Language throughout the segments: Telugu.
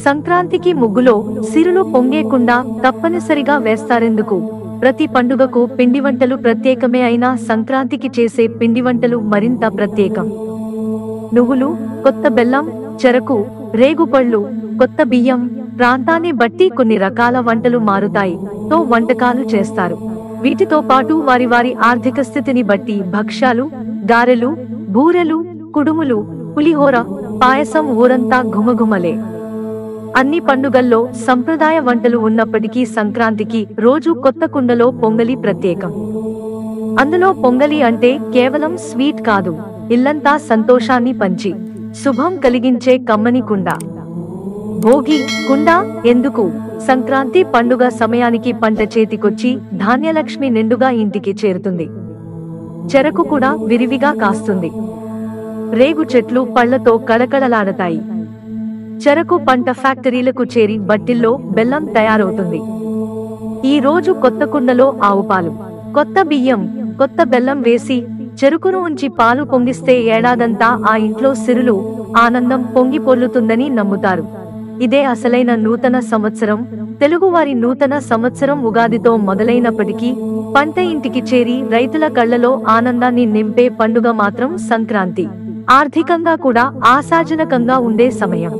సంక్రాంతికి ముగ్గులో సిరులు పొంగేకుండా తప్పనిసరిగా వేస్తారెందుకు? ప్రతి పండుగకు పిండి వంటలు ప్రత్యేకమే, అయినా సంక్రాంతికి చేసే పిండి వంటలు మరింత ప్రత్యేకం. నువ్వులు, కొత్త బెల్లం, చెరకు, రేగుపళ్ళు, కొత్త బియ్యం, ప్రాంతాన్ని బట్టి కొన్ని రకాల వంటలు మారుతాయి తో వంటకాలు చేస్తారు. వీటితో పాటు వారి వారి ఆర్థిక స్థితిని బట్టి భక్ష్యాలు, గారెలు, బూరెలు, కుడుములు, పులిహోర, పాయసం ఊరంతా ఘుమఘుమలే. అన్ని పండుగల్లో సంప్రదాయ వంటలు ఉన్నప్పటికీ సంక్రాంతికి రోజు కొత్త కుండలో పొంగలి ప్రత్యేకం. అందులో పొంగలి అంటే కేవలం స్వీట్ కాదు, ఇల్లంతా సంతోషాన్ని పంచి శుభం కలిగించే కమ్మని కుండ. భోగి కుండ ఎందుకు? సంక్రాంతి పండుగ సమయానికి పంట చేతికొచ్చి ధాన్యలక్ష్మి నిండుగా ఇంటికి చేరుతుంది. చెరకు కూడా విరివిగా కాస్తుంది. రేగు చెట్లు పళ్లతో కళకళలాడతాయి. చెరకు పంట ఫ్యాక్టరీలకు చేరి బట్టిల్లో బెల్లం తయారవుతుంది. ఈ రోజు కొత్త కుండలో ఆవుపాలు, కొత్త బియ్యం, కొత్త బెల్లం వేసి చెరుకును ఉంచి పాలు పొంగిస్తే ఏడాదంతా ఆ ఇంట్లో సిరులు, ఆనందం పొంగి పొర్లుతుందని నమ్ముతారు. ఇదే అసలైన నూతన సంవత్సరం. తెలుగువారి నూతన సంవత్సరం ఉగాదితో మొదలైనప్పటికీ పంట ఇంటికి చేరి రైతుల కళ్లలో ఆనందాన్ని నింపే పండుగ మాత్రం సంక్రాంతి. ఆర్థికంగా కూడా ఆశాజనకంగా ఉండే సమయం.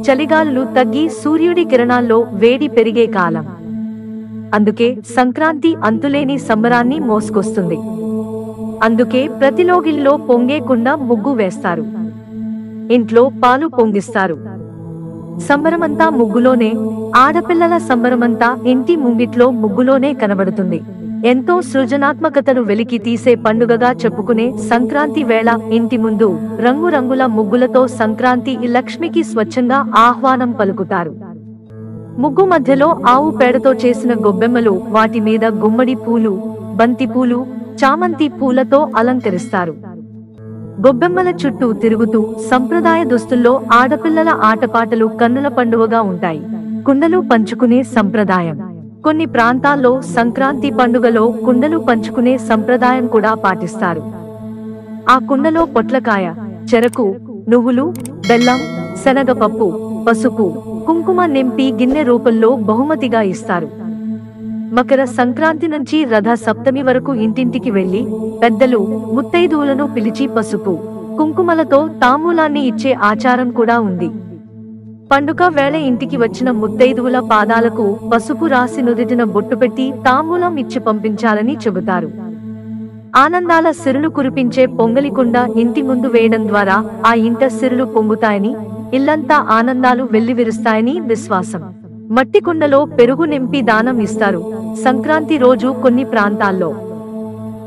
చలిగాలులు తగ్గి సూర్యుడి కిరణాల్లో వేడి పెరిగే కాలం. అందుకే సంక్రాంతి అంతులేని సంబరాన్ని మోసుకొస్తుంది. అందుకే ప్రతిలోగిల్లో పొంగే కుండ ముగ్గు వేస్తారు. ఇంట్లో పాలు పొంగిస్తారు. సంబరమంతా ముగ్గులోనే. ఆడపిల్లల సంబరమంతా ఇంటి ముంగిట్లో ముగ్గులోనే కనబడుతుంది. ఎంతో సృజనాత్మకతను వెలికి తీసే పండుగగా చెప్పుకునే సంక్రాంతి వేళ ఇంటి ముందు రంగురంగుల ముగ్గులతో సంక్రాంతి లక్ష్మికి స్వచ్ఛంగా ఆహ్వానం పలుకుతారు. ముగ్గు మధ్యలో ఆవు పేడతో చేసిన గొబ్బెమ్మలు, వాటి మీద గుమ్మడి పూలు, బంతి పూలు, చామంతి పూలతో అలంకరిస్తారు. గొబ్బెమ్మల చుట్టూ తిరుగుతూ సంప్రదాయ దుస్తుల్లో ఆడపిల్లల ఆటపాటలు కన్నుల పండువగా ఉంటాయి. కుండలు పంచుకునే సంప్రదాయం. కొన్ని ప్రాంతాల్లో సంక్రాంతి పండుగలో కుండలు పంచుకునే సంప్రదాయం కూడా పాటిస్తారు. ఆ కుండలో పొట్లకాయ, చెరకు, నువ్వులు, బెల్లం, శనగపప్పు, పసుపు, కుంకుమ నింపి గిన్నె రూపంలో బహుమతిగా ఇస్తారు. మకర సంక్రాంతి నుంచి రథ సప్తమి వరకు ఇంటింటికి వెళ్లి పెద్దలు, ముత్తైదువులను పిలిచి పసుపు, కుంకుమలతో తాంబూలాన్ని ఇచ్చే ఆచారం కూడా ఉంది. పండుగ వేళ ఇంటికి వచ్చిన ముత్తైదువుల పాదాలకు పసుపు రాసి నుదిటిన బొట్టు పెట్టి తాంబూలం ఇచ్చి పంపించాలని చెబుతారు. ఆనందాల సిరులు కురిపించే పొంగలికుండ ఇంటి ముందు వేయడం ద్వారా ఆ ఇంట సిరులు పొంగుతాయని, ఇల్లంతా ఆనందాలు వెల్లివిరుస్తాయని విశ్వాసం. మట్టి కుండలో పెరుగు నింపి దానం ఇస్తారు. సంక్రాంతి రోజు కొన్ని ప్రాంతాల్లో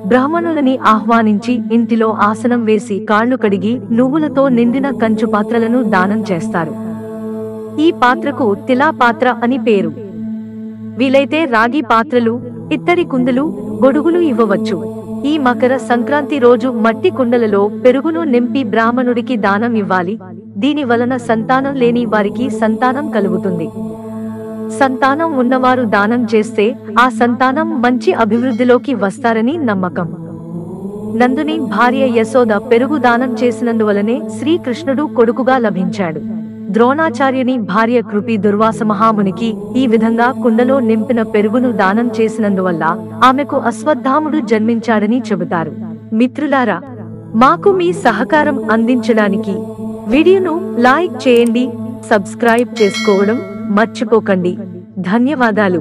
బ్రాహ్మణులని ఆహ్వానించి ఇంటిలో ఆసనం వేసి కాళ్లు కడిగి నువ్వులతో నిండిన కంచు పాత్రలను దానం చేస్తారు. ఈ పాత్రకు తిలా పాత్ర అని పేరు. వీలైతే రాగి పాత్రలు, ఇత్తడి కుండలు, గొడుగులు ఇవ్వవచ్చు. ఈ మకర సంక్రాంతి రోజు మట్టి కుండలలో పెరుగును నింపి బ్రాహ్మణుడికి దానం ఇవ్వాలి. దీని వలన సంతానం లేని వారికి సంతానం కలుగుతుంది. సంతానం ఉన్నవారు దానం చేస్తే ఆ సంతానం మంచి అభివృద్ధిలోకి వస్తారని నమ్మకం. నందుని భార్య యశోద పెరుగు దానం చేసినందువలనే శ్రీకృష్ణుడు కొడుకుగా లభించాడు. ద్రోణాచార్యుని భార్య కృపి దుర్వాస మహామునికి ఈ విధంగా కుండలో నింపిన పెరుగును దానం చేసినందువల్ల ఆమెకు అశ్వత్థాముడు జన్మించాడని చెబుతారు. మిత్రులారా, మాకు మీ సహకారం అందించడానికి వీడియోను లైక్ చేయండి, సబ్స్క్రైబ్ చేసుకోవడం మర్చిపోకండి. ధన్యవాదాలు.